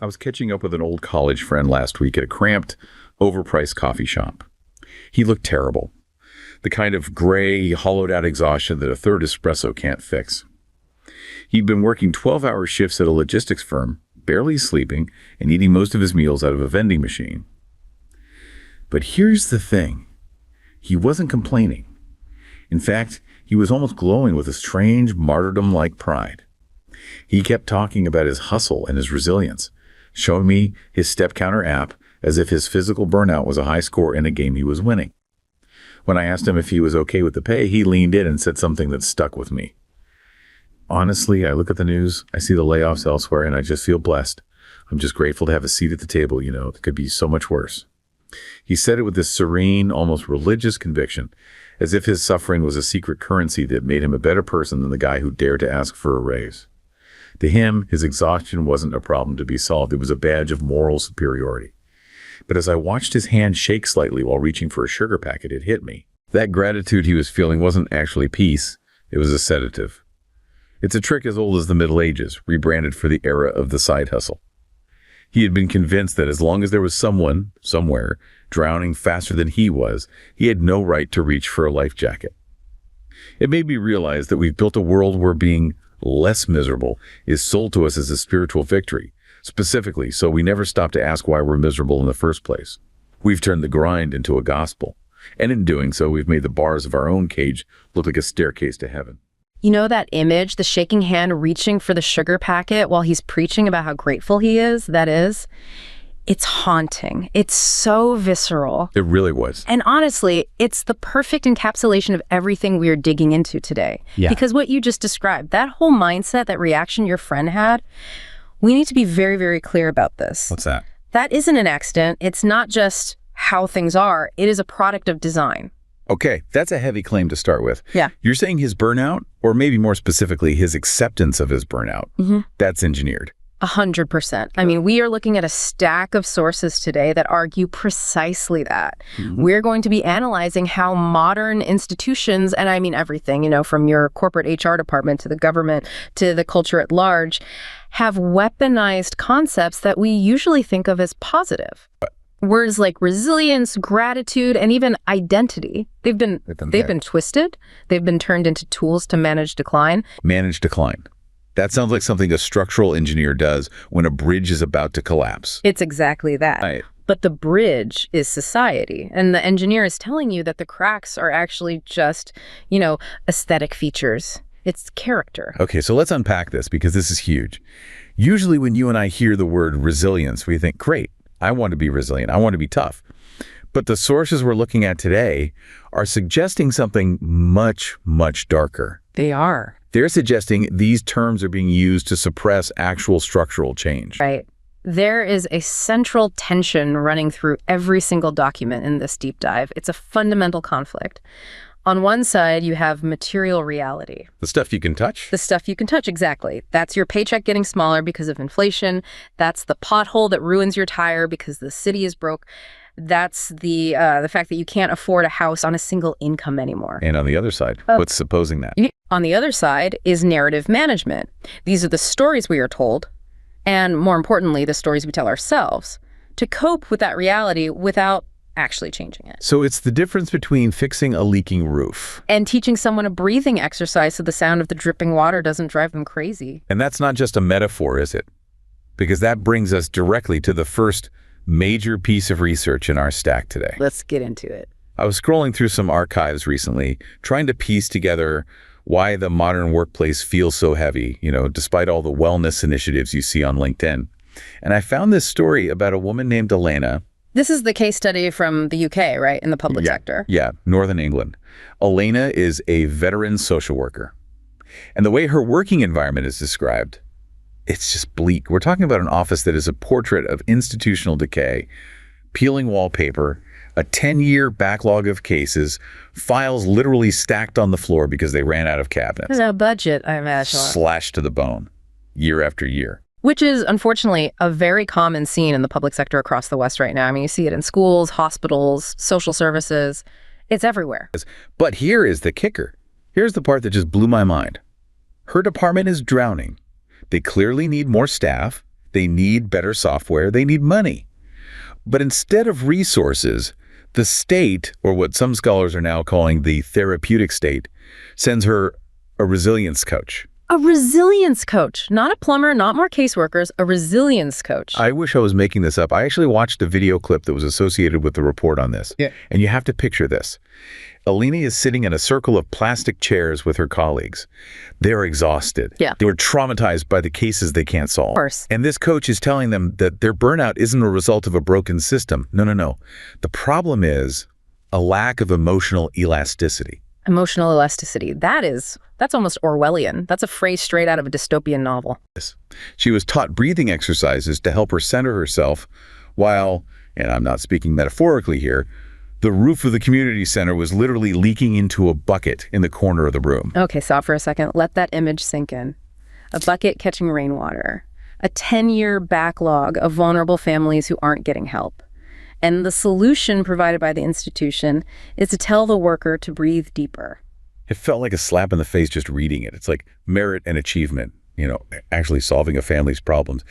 I was catching up with an old college friend last week at a cramped, overpriced coffee shop. He looked terrible. The kind of gray, hollowed-out exhaustion that a third espresso can't fix. He'd been working 12-hour shifts at a logistics firm, barely sleeping, and eating most of his meals out of a vending machine. But here's the thing. He wasn't complaining. In fact, he was almost glowing with a strange, martyrdom-like pride. He kept talking about his hustle and his resilience, showing me his step counter app as if his physical burnout was a high score in a game he was winning. When I asked him if he was okay with the pay, he leaned in and said something that stuck with me. Honestly, I look at the news, I see the layoffs elsewhere, and I just feel blessed. I'm just grateful to have a seat at the table, it could be so much worse. He said it with this serene, almost religious conviction, as if his suffering was a secret currency that made him a better person than the guy who dared to ask for a raise. To him, his exhaustion wasn't a problem to be solved. It was a badge of moral superiority. But as I watched his hand shake slightly while reaching for a sugar packet, it hit me. That gratitude he was feeling wasn't actually peace. It was a sedative. It's a trick as old as the Middle Ages, rebranded for the era of the side hustle. He had been convinced that as long as there was someone, somewhere, drowning faster than he was, he had no right to reach for a life jacket. It made me realize that we've built a world where being less miserable is sold to us as a spiritual victory, specifically so we never stop to ask why we're miserable in the first place. We've turned the grind into a gospel, and in doing so, we've made the bars of our own cage look like a staircase to heaven. You know that image, the shaking hand reaching for the sugar packet while he's preaching about how grateful he is? That is, it's haunting. It's so visceral. It really was. And honestly, it's the perfect encapsulation of everything we're digging into today. Yeah. Because what you just described, that whole mindset, that reaction your friend had, we need to be very, very clear about this. What's that? That isn't an accident. It's not just how things are. It is a product of design. Okay, that's a heavy claim to start with. Yeah. You're saying his burnout, or maybe more specifically, his acceptance of his burnout, that's engineered. 100%. I mean, we are looking at a stack of sources today that argue precisely that. We're going to be analyzing how modern institutions, and I mean everything, from your corporate HR department to the government to the culture at large, have weaponized concepts that we usually think of as positive. Words like resilience, gratitude, and even identity, they've been twisted. They've been turned into tools to manage decline. Manage decline. That sounds like something a structural engineer does when a bridge is about to collapse. It's exactly that. Right. But the bridge is society. And the engineer is telling you that the cracks are actually just, aesthetic features. It's character. Okay, so let's unpack this because this is huge. Usually when you and I hear the word resilience, we think, great, I want to be resilient. I want to be tough. But the sources we're looking at today are suggesting something much, much darker. They are. They're suggesting these terms are being used to suppress actual structural change. Right. There is a central tension running through every single document in this deep dive. It's a fundamental conflict. On one side, you have material reality. The stuff you can touch? The stuff you can touch, exactly. That's your paycheck getting smaller because of inflation. That's the pothole that ruins your tire because the city is broke. That's the fact that you can't afford a house on a single income anymore. And on the other side, what's supposing that? On the other side is narrative management. These are the stories we are told, and more importantly, the stories we tell ourselves, to cope with that reality without actually changing it. So it's the difference between fixing a leaking roof and teaching someone a breathing exercise so the sound of the dripping water doesn't drive them crazy. And that's not just a metaphor, is it? Because that brings us directly to the first major piece of research in our stack today. Let's get into it. I was scrolling through some archives recently, trying to piece together why the modern workplace feels so heavy, despite all the wellness initiatives you see on LinkedIn. And I found this story about a woman named Elena. This is the case study from the UK, right, in the public sector? Yeah, Northern England. Elena is a veteran social worker. And the way her working environment is described, it's just bleak. We're talking about an office that is a portrait of institutional decay, peeling wallpaper, a 10-year backlog of cases, files literally stacked on the floor because they ran out of cabinets. There's no budget, I imagine. Slashed to the bone, year after year. Which is, unfortunately, a very common scene in the public sector across the West right now. I mean, you see it in schools, hospitals, social services. It's everywhere. But here is the kicker. Here's the part that just blew my mind. Her department is drowning. They clearly need more staff. They need better software. They need money. But instead of resources, the state, or what some scholars are now calling the therapeutic state, sends her a resilience coach. A resilience coach, not a plumber, not more caseworkers, a resilience coach. I wish I was making this up. I actually watched a video clip that was associated with the report on this. Yeah. And you have to picture this. Alina is sitting in a circle of plastic chairs with her colleagues. They're exhausted. Yeah. They were traumatized by the cases they can't solve. Of course. And this coach is telling them that their burnout isn't a result of a broken system. No. The problem is a lack of emotional elasticity. Emotional elasticity. That's almost Orwellian. That's a phrase straight out of a dystopian novel. She was taught breathing exercises to help her center herself while, and I'm not speaking metaphorically here, the roof of the community center was literally leaking into a bucket in the corner of the room. Okay, stop for a second. Let that image sink in. A bucket catching rainwater. A 10-year backlog of vulnerable families who aren't getting help. And the solution provided by the institution is to tell the worker to breathe deeper. It felt like a slap in the face just reading it. It's like merit and achievement, actually solving a family's problems,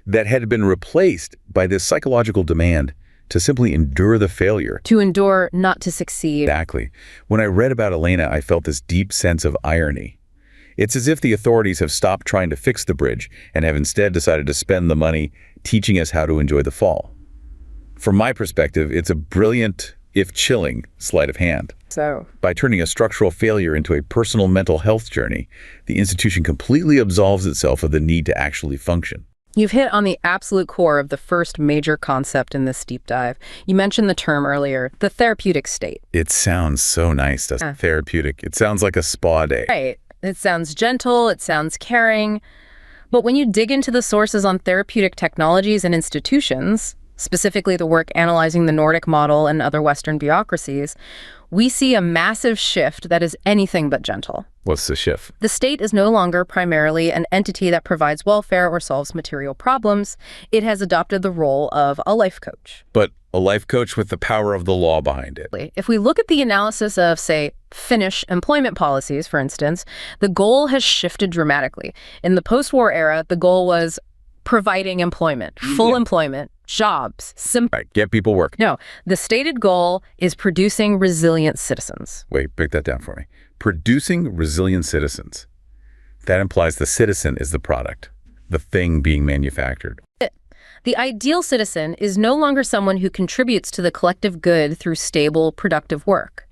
that had been replaced by this psychological demand to simply endure the failure. To endure, not to succeed. Exactly. When I read about Elena, I felt this deep sense of irony. It's as if the authorities have stopped trying to fix the bridge and have instead decided to spend the money teaching us how to enjoy the fall. From my perspective, it's a brilliant, if chilling, sleight of hand. So, by turning a structural failure into a personal mental health journey, the institution completely absolves itself of the need to actually function. You've hit on the absolute core of the first major concept in this deep dive. You mentioned the term earlier, the therapeutic state. It sounds so nice, doesn't it? Therapeutic. It sounds like a spa day. Right. It sounds gentle, it sounds caring. But when you dig into the sources on therapeutic technologies and institutions, specifically the work analyzing the Nordic model and other Western bureaucracies, we see a massive shift that is anything but gentle. What's the shift? The state is no longer primarily an entity that provides welfare or solves material problems. It has adopted the role of a life coach. But a life coach with the power of the law behind it. If we look at the analysis of, say, Finnish employment policies, for instance, the goal has shifted dramatically. In the post-war era, the goal was providing employment, full employment, jobs, simple. Right, get people work. No, the stated goal is producing resilient citizens. Wait, break that down for me. Producing resilient citizens. That implies the citizen is the product, the thing being manufactured. The ideal citizen is no longer someone who contributes to the collective good through stable, productive work.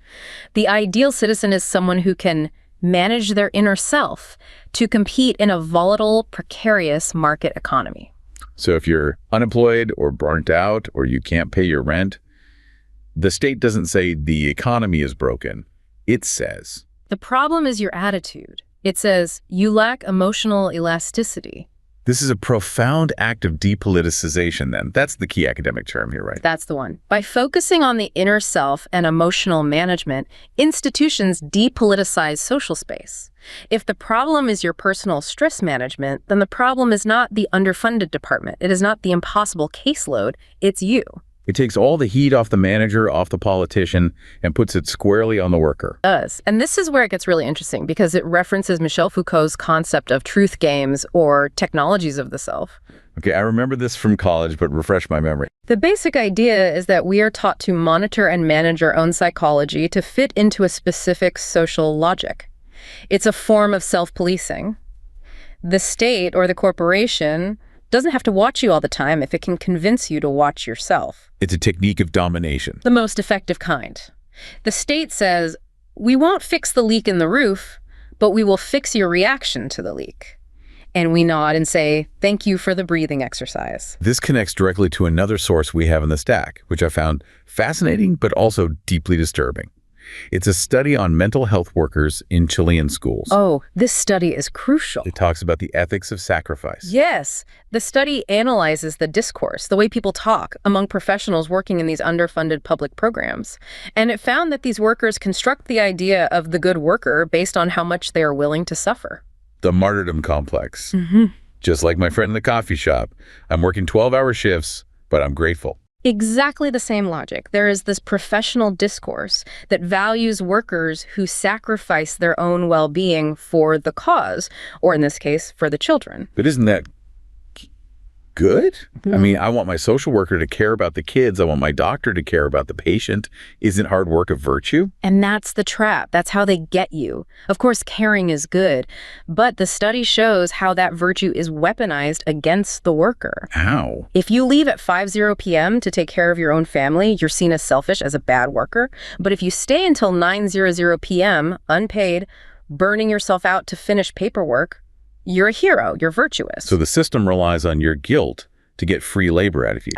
The ideal citizen is someone who can manage their inner self to compete in a volatile, precarious market economy. So if you're unemployed or burnt out or you can't pay your rent, the state doesn't say the economy is broken. It says, the problem is your attitude. It says you lack emotional elasticity. This is a profound act of depoliticization, then. That's the key academic term here, right? That's the one. By focusing on the inner self and emotional management, institutions depoliticize social space. If the problem is your personal stress management, then the problem is not the underfunded department. It is not the impossible caseload. It's you. It takes all the heat off the manager, off the politician, and puts it squarely on the worker. It does. And this is where it gets really interesting because it references Michel Foucault's concept of truth games or technologies of the self. Okay, I remember this from college, but refresh my memory. The basic idea is that we are taught to monitor and manage our own psychology to fit into a specific social logic. It's a form of self-policing. The state or the corporation doesn't have to watch you all the time if it can convince you to watch yourself. It's a technique of domination. The most effective kind. The state says, we won't fix the leak in the roof, but we will fix your reaction to the leak. And we nod and say, thank you for the breathing exercise. This connects directly to another source we have in the stack, which I found fascinating but also deeply disturbing. It's a study on mental health workers in Chilean schools. Oh, this study is crucial. It talks about the ethics of sacrifice. Yes. The study analyzes the discourse, the way people talk, among professionals working in these underfunded public programs. And it found that these workers construct the idea of the good worker based on how much they are willing to suffer. The martyrdom complex. Mm-hmm. Just like my friend in the coffee shop. I'm working 12-hour shifts, but I'm grateful. Exactly the same logic. There is this professional discourse that values workers who sacrifice their own well-being for the cause, or in this case, for the children. But isn't that good? I mean, I want my social worker to care about the kids. I want my doctor to care about the patient. Isn't hard work a virtue? And that's the trap. That's how they get you. Of course, caring is good, but the study shows how that virtue is weaponized against the worker. How? If you leave at 5:00 p.m. to take care of your own family, you're seen as selfish, as a bad worker. But if you stay until 9:00 p.m., unpaid, burning yourself out to finish paperwork, you're a hero, you're virtuous. So the system relies on your guilt to get free labor out of you.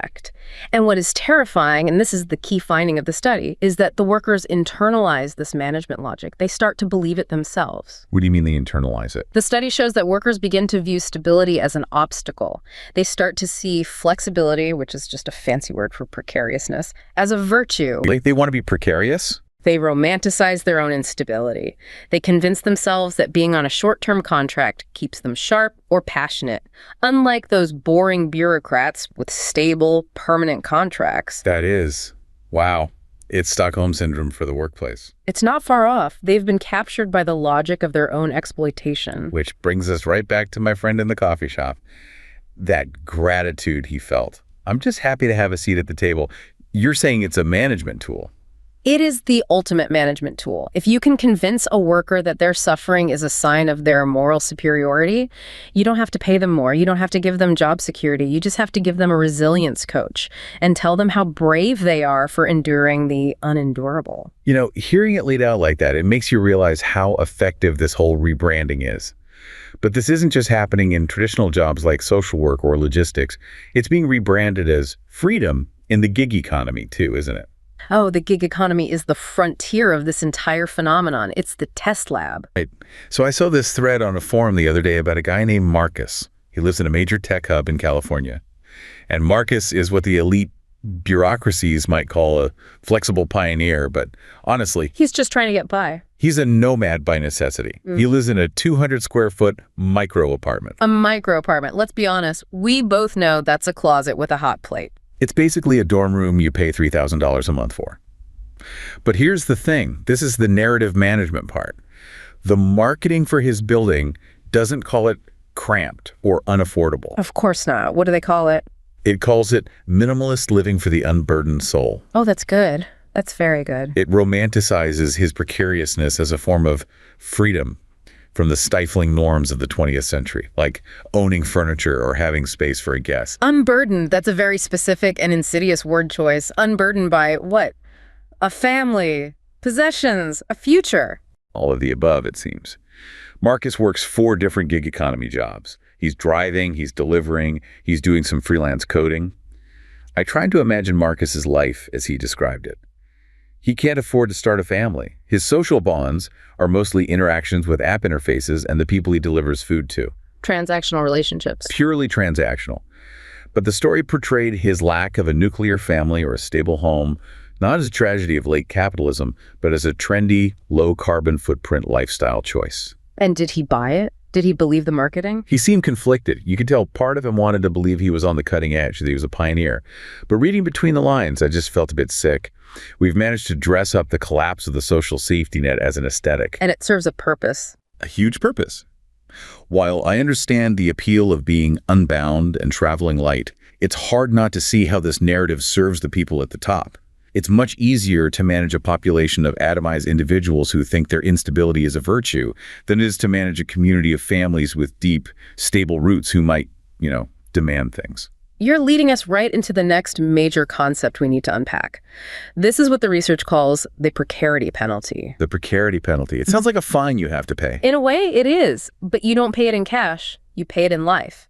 And what is terrifying, and this is the key finding of the study, is that the workers internalize this management logic. They start to believe it themselves. What do you mean they internalize it? The study shows that workers begin to view stability as an obstacle. They start to see flexibility, which is just a fancy word for precariousness, as a virtue. They want to be precarious? They romanticize their own instability. They convince themselves that being on a short-term contract keeps them sharp or passionate, unlike those boring bureaucrats with stable, permanent contracts. That is. Wow. It's Stockholm Syndrome for the workplace. It's not far off. They've been captured by the logic of their own exploitation. Which brings us right back to my friend in the coffee shop. That gratitude he felt. I'm just happy to have a seat at the table. You're saying it's a management tool. It is the ultimate management tool. If you can convince a worker that their suffering is a sign of their moral superiority, you don't have to pay them more. You don't have to give them job security. You just have to give them a resilience coach and tell them how brave they are for enduring the unendurable. You know, hearing it laid out like that, it makes you realize how effective this whole rebranding is. But this isn't just happening in traditional jobs like social work or logistics. It's being rebranded as freedom in the gig economy too, isn't it? Oh, the gig economy is the frontier of this entire phenomenon. It's the test lab. Right. So I saw this thread on a forum the other day about a guy named Marcus. He lives in a major tech hub in California. And Marcus is what the elite bureaucracies might call a flexible pioneer, but honestly, He's just trying to get by. he's a nomad by necessity. He lives in a 200 square foot micro apartment. A micro apartment. Let's be honest. We both know that's a closet with a hot plate. It's basically a dorm room you pay $3,000 a month for. But here's the thing. This is the narrative management part. The marketing for his building doesn't call it cramped or unaffordable. Of course not. What do they call it? It calls it minimalist living for the unburdened soul. Oh, that's good. That's very good. It romanticizes his precariousness as a form of freedom from the stifling norms of the 20th century, like owning furniture or having space for a guest. Unburdened, that's a very specific and insidious word choice. Unburdened by what? A family, possessions, a future. All of the above, it seems. Marcus works 4 different gig economy jobs. He's driving, he's delivering, he's doing some freelance coding. I tried to imagine Marcus's life as he described it. He can't afford to start a family. His social bonds are mostly interactions with app interfaces and the people he delivers food to. Transactional relationships. Purely transactional. But the story portrayed his lack of a nuclear family or a stable home, not as a tragedy of late capitalism, but as a trendy, low-carbon footprint lifestyle choice. And did he buy it? Did he believe the marketing? He seemed conflicted. You could tell part of him wanted to believe he was on the cutting edge, that he was a pioneer. But reading between the lines, I just felt a bit sick. We've managed to dress up the collapse of the social safety net as an aesthetic. And it serves a purpose. A huge purpose. While I understand the appeal of being unbound and traveling light, it's hard not to see how this narrative serves the people at the top. It's much easier to manage a population of atomized individuals who think their instability is a virtue than it is to manage a community of families with deep, stable roots who might, demand things. You're leading us right into the next major concept we need to unpack. This is what the research calls the precarity penalty. The precarity penalty. It sounds like a fine you have to pay. In a way, it is, but you don't pay it in cash. You pay it in life.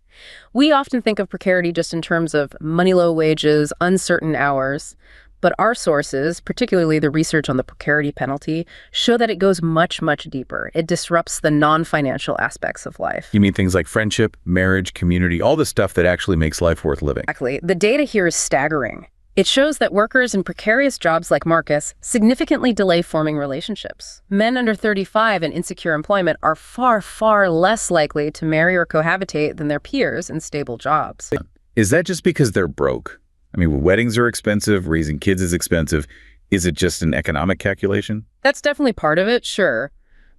We often think of precarity just in terms of money, low wages, uncertain hours. But our sources, particularly the research on the precarity penalty, show that it goes much, much deeper. It disrupts the non-financial aspects of life. You mean things like friendship, marriage, community, all the stuff that actually makes life worth living. Exactly. The data here is staggering. It shows that workers in precarious jobs like Marcus significantly delay forming relationships. Men under 35 in insecure employment are far, far less likely to marry or cohabitate than their peers in stable jobs. Is that just because they're broke? I mean, weddings are expensive, raising kids is expensive. Is it just an economic calculation? That's definitely part of it, sure.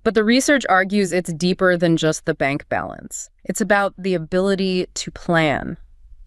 But the research argues it's deeper than just the bank balance. It's about the ability to plan,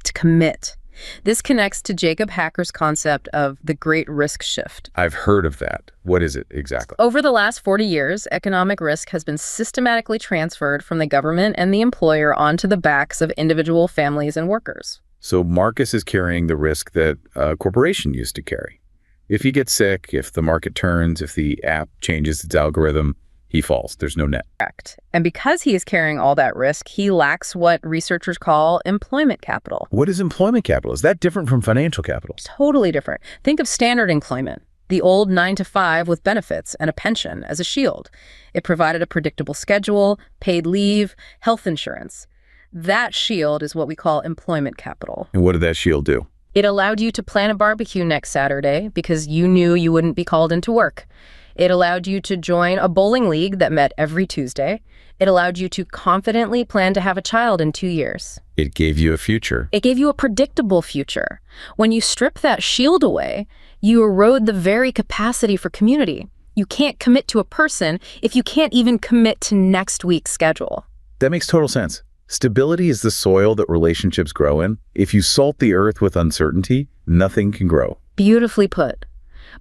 must commit. This connects to Jacob Hacker's concept of the great risk shift. I've heard of that. What is it exactly? Over the last 40 years, economic risk has been systematically transferred from the government and the employer onto the backs of individual families and workers. So Marcus is carrying the risk that a corporation used to carry. If he gets sick, if the market turns, if the app changes its algorithm, he falls. There's no net. Correct. And because he is carrying all that risk, he lacks what researchers call employment capital. What is employment capital? Is that different from financial capital? Totally different. Think of standard employment, the old 9-to-5 with benefits and a pension as a shield. It provided a predictable schedule, paid leave, health insurance. That shield is what we call employment capital. And what did that shield do? It allowed you to plan a barbecue next Saturday because you knew you wouldn't be called into work. It allowed you to join a bowling league that met every Tuesday. It allowed you to confidently plan to have a child in 2 years. It gave you a future. It gave you a predictable future. When you strip that shield away, you erode the very capacity for community. You can't commit to a person if you can't even commit to next week's schedule. That makes total sense. Stability is the soil that relationships grow in. If you salt the earth with uncertainty, nothing can grow. Beautifully put.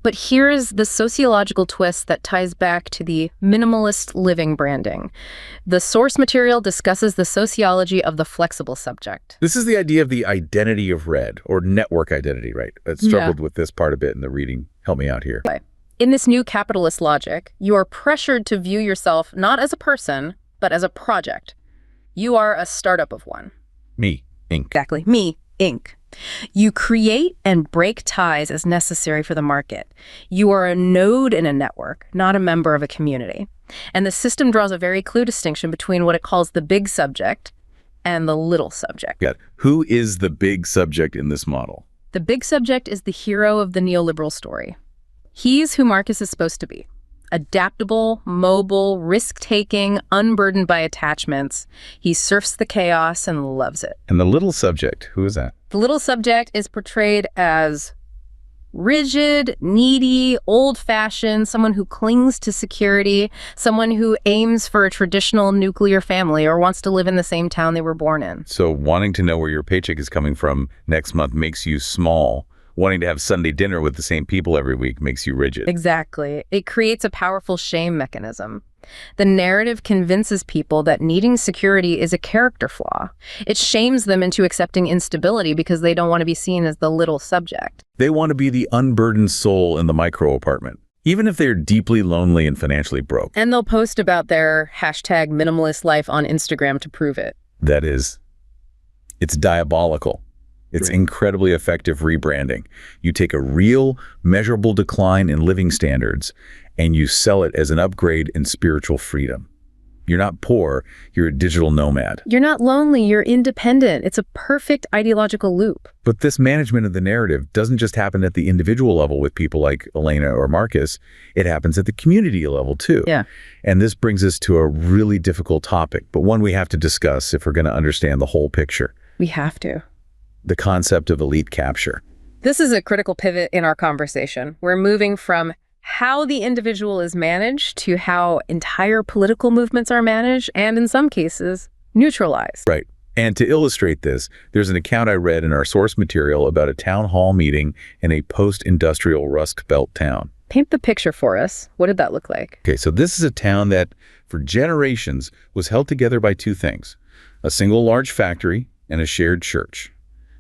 But here's the sociological twist that ties back to the minimalist living branding. The source material discusses the sociology of the flexible subject. This is the idea of the identity of red, or network identity, right? I struggled with this part a bit in the reading. Help me out here. In this new capitalist logic, you are pressured to view yourself not as a person, but as a project. You are a startup of one. Me, Inc. Exactly. Me, Inc. You create and break ties as necessary for the market. You are a node in a network, not a member of a community. And the system draws a very clear distinction between what it calls the big subject and the little subject. Got it. Who is the big subject in this model? The big subject is the hero of the neoliberal story. He's who Marcus is supposed to be. Adaptable, mobile, risk-taking, unburdened by attachments. He surfs the chaos and loves it. And the little subject, who is that? The little subject is portrayed as rigid, needy, old-fashioned, someone who clings to security, someone who aims for a traditional nuclear family or wants to live in the same town they were born in. So wanting to know where your paycheck is coming from next month makes you small. Wanting to have Sunday dinner with the same people every week makes you rigid. Exactly. It creates a powerful shame mechanism. The narrative convinces people that needing security is a character flaw. It shames them into accepting instability because they don't want to be seen as the little subject. They want to be the unburdened soul in the micro apartment, even if they're deeply lonely and financially broke. And they'll post about their hashtag minimalist life on Instagram to prove it. That is, it's diabolical. It's incredibly effective rebranding. You take a real, measurable decline in living standards and you sell it as an upgrade in spiritual freedom. You're not poor, you're a digital nomad. You're not lonely, you're independent. It's a perfect ideological loop. But this management of the narrative doesn't just happen at the individual level with people like Elena or Marcus. It happens at the community level too. Yeah. And this brings us to a really difficult topic, but one we have to discuss if we're going to understand the whole picture. We have to. The concept of elite capture. This is a critical pivot in our conversation. We're moving from how the individual is managed to how entire political movements are managed and, in some cases, neutralized. Right. And to illustrate this, there's an account I read in our source material about a town hall meeting in a post-industrial Rust Belt town. Paint the picture for us. What did that look like? Okay, so this is a town that, for generations, was held together by two things: a single large factory and a shared church.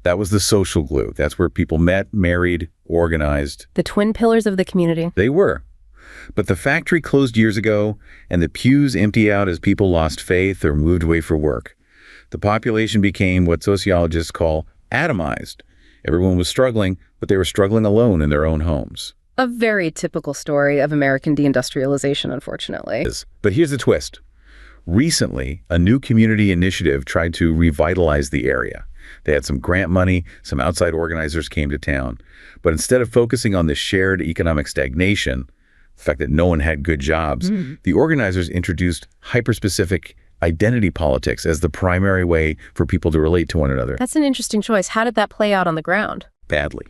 That was the social glue. That's where people met, married, organized. The twin pillars of the community. They were. But the factory closed years ago, and the pews empty out as people lost faith or moved away for work. The population became what sociologists call atomized. Everyone was struggling, but they were struggling alone in their own homes. A very typical story of American deindustrialization, unfortunately. But here's the twist. Recently, a new community initiative tried to revitalize the area. They had some grant money, some outside organizers came to town. But instead of focusing on the shared economic stagnation, the fact that no one had good jobs, the organizers introduced hyper-specific identity politics as the primary way for people to relate to one another. That's an interesting choice. How did that play out on the ground? Badly.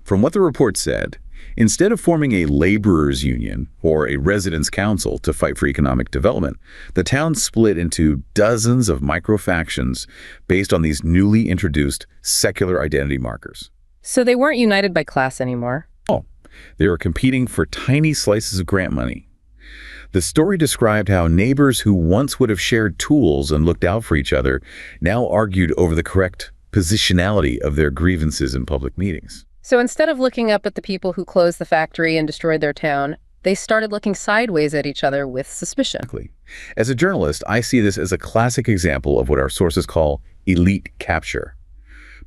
From what the report said, instead of forming a laborers' union or a residents' council to fight for economic development, the town split into dozens of micro-factions based on these newly introduced secular identity markers. So they weren't united by class anymore. Oh, they were competing for tiny slices of grant money. The story described how neighbors who once would have shared tools and looked out for each other now argued over the correct positionality of their grievances in public meetings. So instead of looking up at the people who closed the factory and destroyed their town, they started looking sideways at each other with suspicion. Exactly. As a journalist, I see this as a classic example of what our sources call elite capture.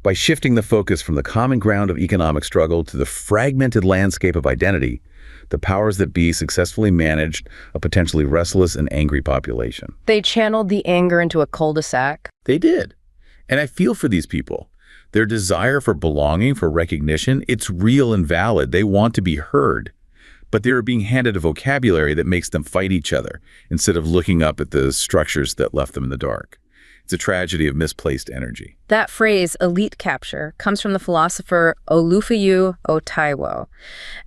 By shifting the focus from the common ground of economic struggle to the fragmented landscape of identity, the powers that be successfully managed a potentially restless and angry population. They channeled the anger into a cul-de-sac. They did. And I feel for these people. Their desire for belonging, for recognition, it's real and valid. They want to be heard. But they are being handed a vocabulary that makes them fight each other instead of looking up at the structures that left them in the dark. It's a tragedy of misplaced energy. That phrase, elite capture, comes from the philosopher Olufeyu Otaiwo.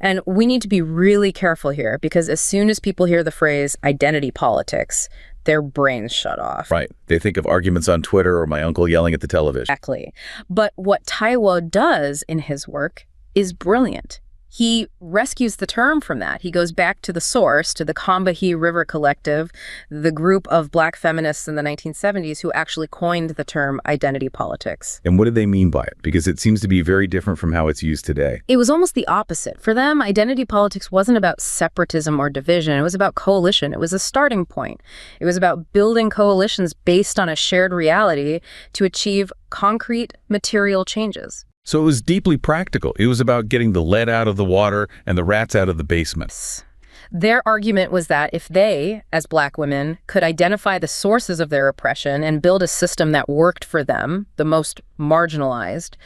And we need to be really careful here because as soon as people hear the phrase identity politics, their brains shut off. Right. They think of arguments on Twitter or my uncle yelling at the television. Exactly. But what Taiwo does in his work is brilliant. He rescues the term from that. He goes back to the source, to the Combahee River Collective, the group of Black feminists in the 1970s who actually coined the term identity politics. And what did they mean by it? Because it seems to be very different from how it's used today. It was almost the opposite. For them, identity politics wasn't about separatism or division. It was about coalition. It was a starting point. It was about building coalitions based on a shared reality to achieve concrete material changes. So it was deeply practical. It was about getting the lead out of the water and the rats out of the basement. Their argument was that if they, as Black women, could identify the sources of their oppression and build a system that worked for them, the most marginalized,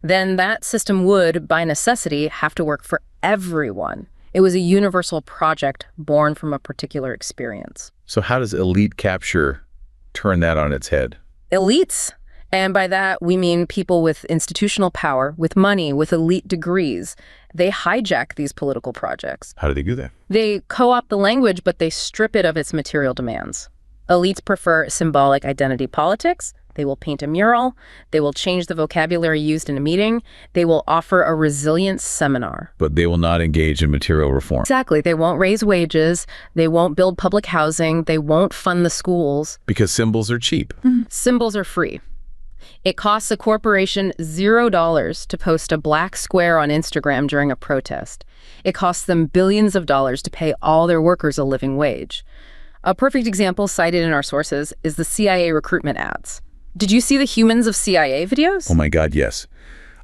then that system would, by necessity, have to work for everyone. It was a universal project born from a particular experience. So how does elite capture turn that on its head? Elites. And by that, we mean people with institutional power, with money, with elite degrees. They hijack these political projects. How do they do that? They co-opt the language, but they strip it of its material demands. Elites prefer symbolic identity politics. They will paint a mural. They will change the vocabulary used in a meeting. They will offer a resilience seminar. But they will not engage in material reform. Exactly. They won't raise wages. They won't build public housing. They won't fund the schools. Because symbols are cheap. Symbols are free. It costs a corporation $0 to post a black square on Instagram during a protest. It costs them billions of dollars to pay all their workers a living wage. A perfect example cited in our sources is the CIA recruitment ads. Did you see the Humans of CIA videos? Oh my God, yes.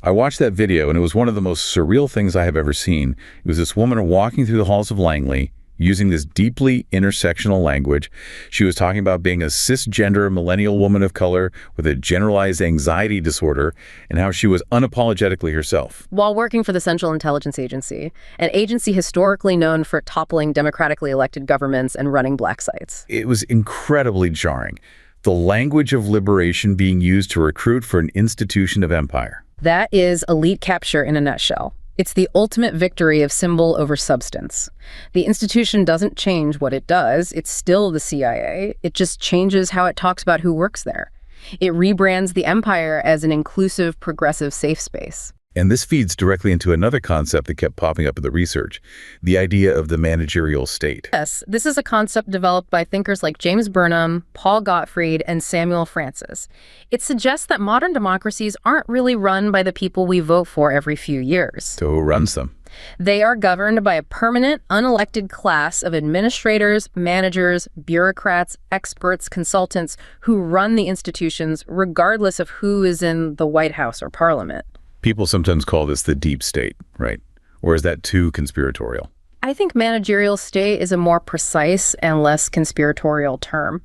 I watched that video and it was one of the most surreal things I have ever seen. It was this woman walking through the halls of Langley using this deeply intersectional language. She was talking about being a cisgender millennial woman of color with a generalized anxiety disorder and how she was unapologetically herself. While working for the Central Intelligence Agency, an agency historically known for toppling democratically elected governments and running black sites. It was incredibly jarring. The language of liberation being used to recruit for an institution of empire. That is elite capture in a nutshell. It's the ultimate victory of symbol over substance. The institution doesn't change what it does. It's still the CIA. It just changes how it talks about who works there. It rebrands the empire as an inclusive, progressive safe space. And this feeds directly into another concept that kept popping up in the research, the idea of the managerial state. Yes, this is a concept developed by thinkers like James Burnham, Paul Gottfried, and Samuel Francis. It suggests that modern democracies aren't really run by the people we vote for every few years. So who runs them? They are governed by a permanent, unelected class of administrators, managers, bureaucrats, experts, consultants who run the institutions regardless of who is in the White House or Parliament. People sometimes call this the deep state, right? Or is that too conspiratorial? I think managerial state is a more precise and less conspiratorial term.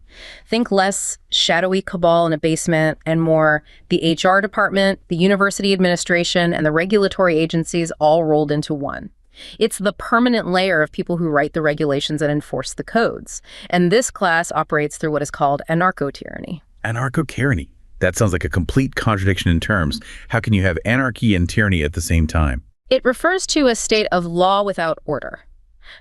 Think less shadowy cabal in a basement and more the HR department, the university administration, and the regulatory agencies all rolled into one. It's the permanent layer of people who write the regulations and enforce the codes. And this class operates through what is called anarcho-tyranny. Anarcho-tyranny. That sounds like a complete contradiction in terms. How can you have anarchy and tyranny at the same time? It refers to a state of law without order.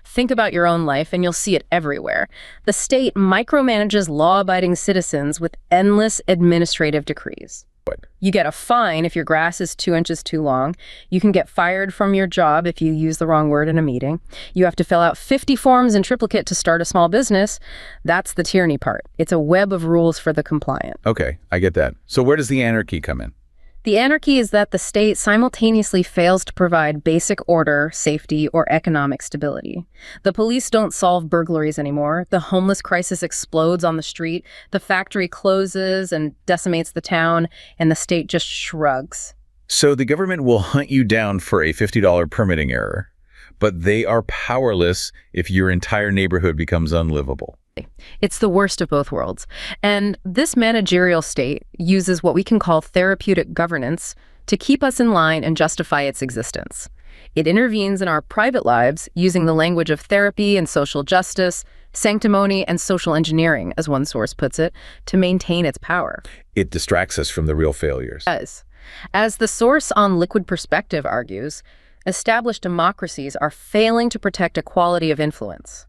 Think about your own life and you'll see it everywhere. The state micromanages law-abiding citizens with endless administrative decrees. What? You get a fine if your grass is 2 inches too long. You can get fired from your job if you use the wrong word in a meeting. You have to fill out 50 forms in triplicate to start a small business. That's the tyranny part. It's a web of rules for the compliant. Okay, I get that. So where does the anarchy come in? The anarchy is that the state simultaneously fails to provide basic order, safety, or economic stability. The police don't solve burglaries anymore. The homeless crisis explodes on the street. The factory closes and decimates the town, and the state just shrugs. So the government will hunt you down for a $50 permitting error, but they are powerless if your entire neighborhood becomes unlivable. It's the worst of both worlds. And this managerial state uses what we can call therapeutic governance to keep us in line and justify its existence. It intervenes in our private lives using the language of therapy and social justice, sanctimony and social engineering, as one source puts it, to maintain its power. It distracts us from the real failures. As the source on Liquid Perspective argues, established democracies are failing to protect equality of influence.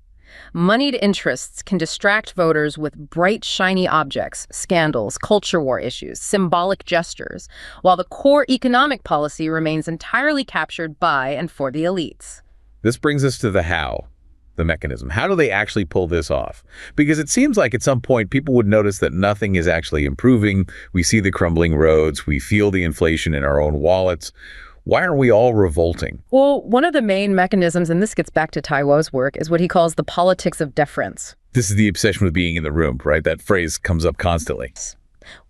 Moneyed interests can distract voters with bright, shiny objects, scandals, culture war issues, symbolic gestures, while the core economic policy remains entirely captured by and for the elites. This brings us to the how, the mechanism. How do they actually pull this off? Because it seems like at some point people would notice that nothing is actually improving. We see the crumbling roads. We feel the inflation in our own wallets. Why aren't we all revolting? Well, one of the main mechanisms, and this gets back to Taiwo's work, is what he calls the politics of deference. This is the obsession with being in the room, right? That phrase comes up constantly.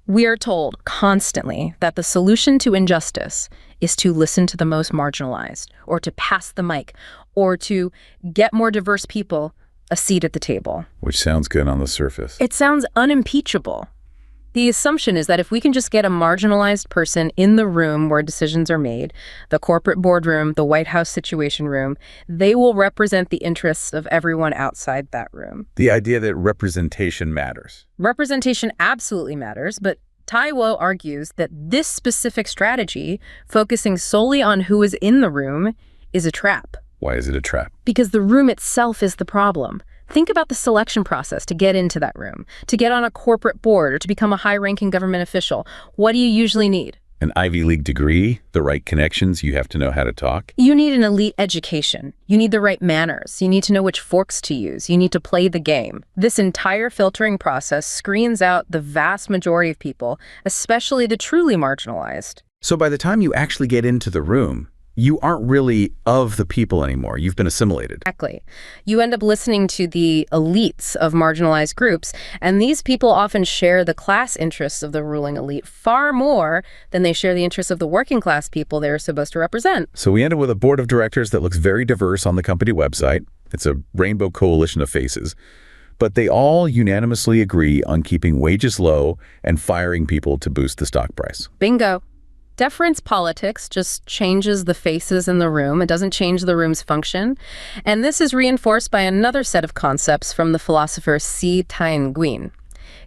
We are told constantly that the solution to injustice is to listen to the most marginalized, or to pass the mic, or to get more diverse people a seat at the table. Which sounds good on the surface. It sounds unimpeachable. The assumption is that if we can just get a marginalized person in the room where decisions are made, the corporate boardroom, the White House Situation Room, they will represent the interests of everyone outside that room. The idea that representation matters. Representation absolutely matters, but Taiwo argues that this specific strategy, focusing solely on who is in the room, is a trap. Why is it a trap? Because the room itself is the problem. Think about the selection process to get into that room, to get on a corporate board, or to become a high-ranking government official. What do you usually need? An Ivy League degree, the right connections, you have to know how to talk. You need an elite education. You need the right manners. You need to know which forks to use. You need to play the game. This entire filtering process screens out the vast majority of people, especially the truly marginalized. So by the time you actually get into the room, you aren't really of the people anymore. You've been assimilated. Exactly. You end up listening to the elites of marginalized groups, and these people often share the class interests of the ruling elite far more than they share the interests of the working class people they're supposed to represent. So we end up with a board of directors that looks very diverse on the company website. It's a rainbow coalition of faces. But they all unanimously agree on keeping wages low and firing people to boost the stock price. Bingo. Deference politics just changes the faces in the room. It doesn't change the room's function. And this is reinforced by another set of concepts from the philosopher C. Nguyen: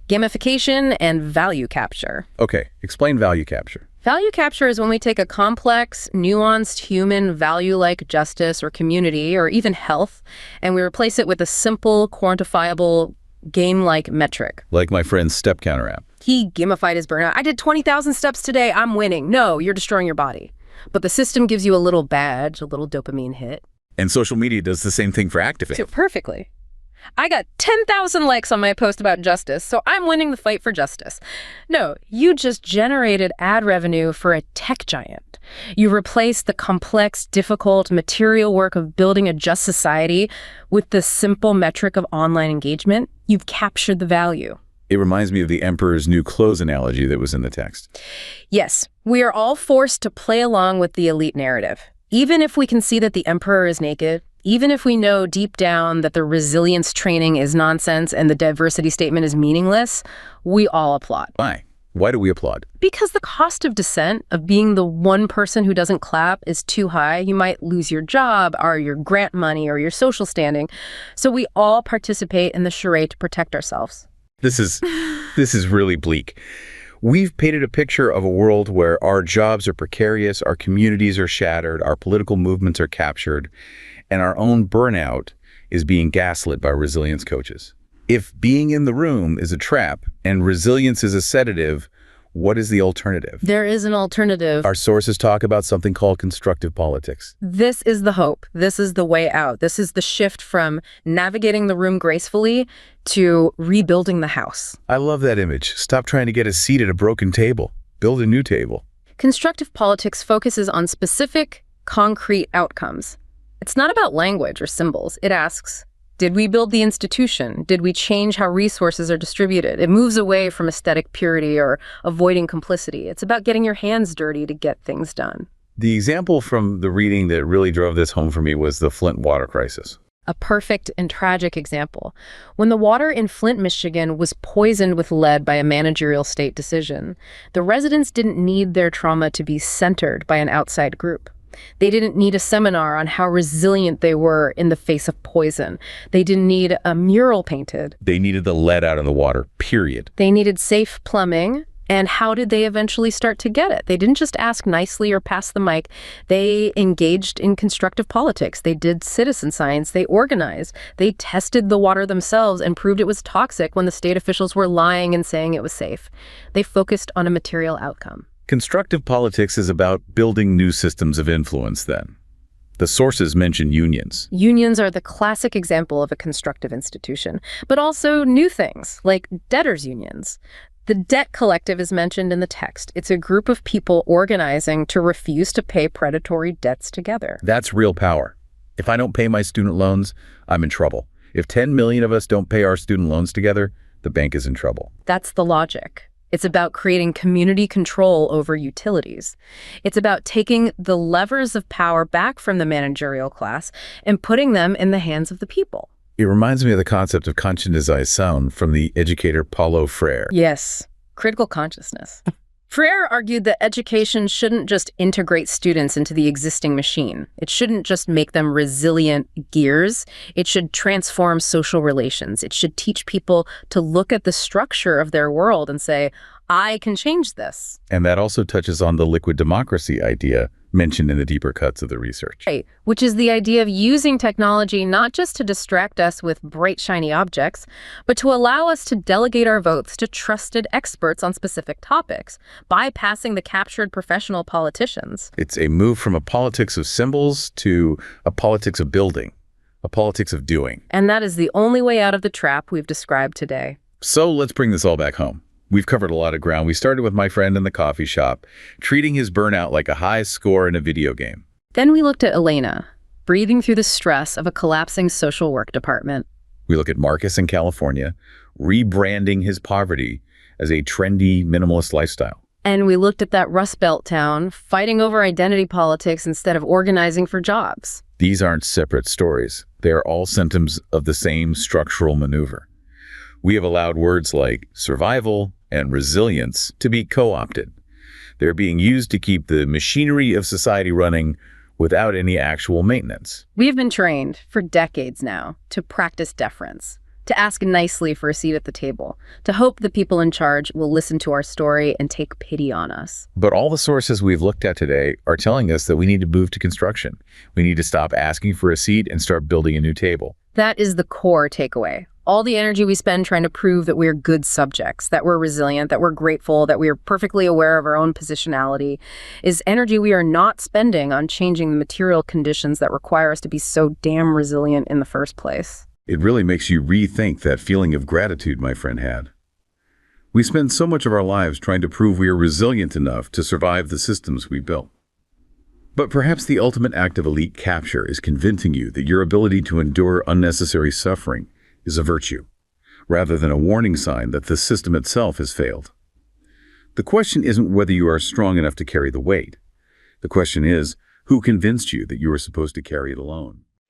gamification and value capture. Okay, explain value capture. Value capture is when we take a complex, nuanced human value like justice or community or even health, and we replace it with a simple, quantifiable, game-like metric. Like my friend's step counter app. He gamified his burnout. I did 20,000 steps today. I'm winning. No, you're destroying your body. But the system gives you a little badge, a little dopamine hit. And social media does the same thing for activating. So perfectly. I got 10,000 likes on my post about justice, so I'm winning the fight for justice. No, you just generated ad revenue for a tech giant. You replaced the complex, difficult, material work of building a just society with the simple metric of online engagement. You've captured the value. It reminds me of the emperor's new clothes analogy that was in the text. Yes, we are all forced to play along with the elite narrative. Even if we can see that the emperor is naked, even if we know deep down that the resilience training is nonsense and the diversity statement is meaningless, we all applaud. Why? Why do we applaud? Because the cost of dissent, of being the one person who doesn't clap, is too high. You might lose your job or your grant money or your social standing. So we all participate in the charade to protect ourselves. This is really bleak. We've painted a picture of a world where our jobs are precarious, our communities are shattered, our political movements are captured, and our own burnout is being gaslit by resilience coaches. If being in the room is a trap and resilience is a sedative, what is the alternative? There is an alternative. Our sources talk about something called constructive politics. This is the hope. This is the way out. This is the shift from navigating the room gracefully to rebuilding the house. I love that image. Stop trying to get a seat at a broken table. Build a new table. Constructive politics focuses on specific, concrete outcomes. It's not about language or symbols. It asks, did we build the institution? Did we change how resources are distributed? It moves away from aesthetic purity or avoiding complicity. It's about getting your hands dirty to get things done. The example from the reading that really drove this home for me was the Flint water crisis. A perfect and tragic example. When the water in Flint, Michigan was poisoned with lead by a managerial state decision, the residents didn't need their trauma to be centered by an outside group. They didn't need a seminar on how resilient they were in the face of poison. They didn't need a mural painted. They needed the lead out of the water, period. They needed safe plumbing. And how did they eventually start to get it? They didn't just ask nicely or pass the mic. They engaged in constructive politics. They did citizen science. They organized. They tested the water themselves and proved it was toxic when the state officials were lying and saying it was safe. They focused on a material outcome. Constructive politics is about building new systems of influence, then. The sources mention unions. Unions are the classic example of a constructive institution, but also new things, like debtors' unions. The debt collective is mentioned in the text. It's a group of people organizing to refuse to pay predatory debts together. That's real power. If I don't pay my student loans, I'm in trouble. If 10 million of us don't pay our student loans together, the bank is in trouble. That's the logic. It's about creating community control over utilities. It's about taking the levers of power back from the managerial class and putting them in the hands of the people. It reminds me of the concept of conscientization from the educator Paulo Freire. Yes, critical consciousness. Freire argued that education shouldn't just integrate students into the existing machine. It shouldn't just make them resilient gears. It should transform social relations. It should teach people to look at the structure of their world and say, I can change this. And that also touches on the liquid democracy idea mentioned in the deeper cuts of the research. Right, which is the idea of using technology not just to distract us with bright, shiny objects, but to allow us to delegate our votes to trusted experts on specific topics, bypassing the captured professional politicians. It's a move from a politics of symbols to a politics of building, a politics of doing. And that is the only way out of the trap we've described today. So let's bring this all back home. We've covered a lot of ground. We started with my friend in the coffee shop, treating his burnout like a high score in a video game. Then we looked at Elena, breathing through the stress of a collapsing social work department. We look at Marcus in California, rebranding his poverty as a trendy, minimalist lifestyle. And we looked at that Rust Belt town, fighting over identity politics instead of organizing for jobs. These aren't separate stories. They are all symptoms of the same structural maneuver. We have allowed words like survival and resilience to be co-opted. They're being used to keep the machinery of society running without any actual maintenance. We have been trained for decades now to practice deference, to ask nicely for a seat at the table, to hope the people in charge will listen to our story and take pity on us. But all the sources we've looked at today are telling us that we need to move to construction. We need to stop asking for a seat and start building a new table. That is the core takeaway. All the energy we spend trying to prove that we're good subjects, that we're resilient, that we're grateful, that we are perfectly aware of our own positionality, is energy we are not spending on changing the material conditions that require us to be so damn resilient in the first place. It really makes you rethink that feeling of gratitude my friend had. We spend so much of our lives trying to prove we are resilient enough to survive the systems we built. But perhaps the ultimate act of elite capture is convincing you that your ability to endure unnecessary suffering is a virtue, rather than a warning sign that the system itself has failed. The question isn't whether you are strong enough to carry the weight. The question is, who convinced you that you were supposed to carry it alone?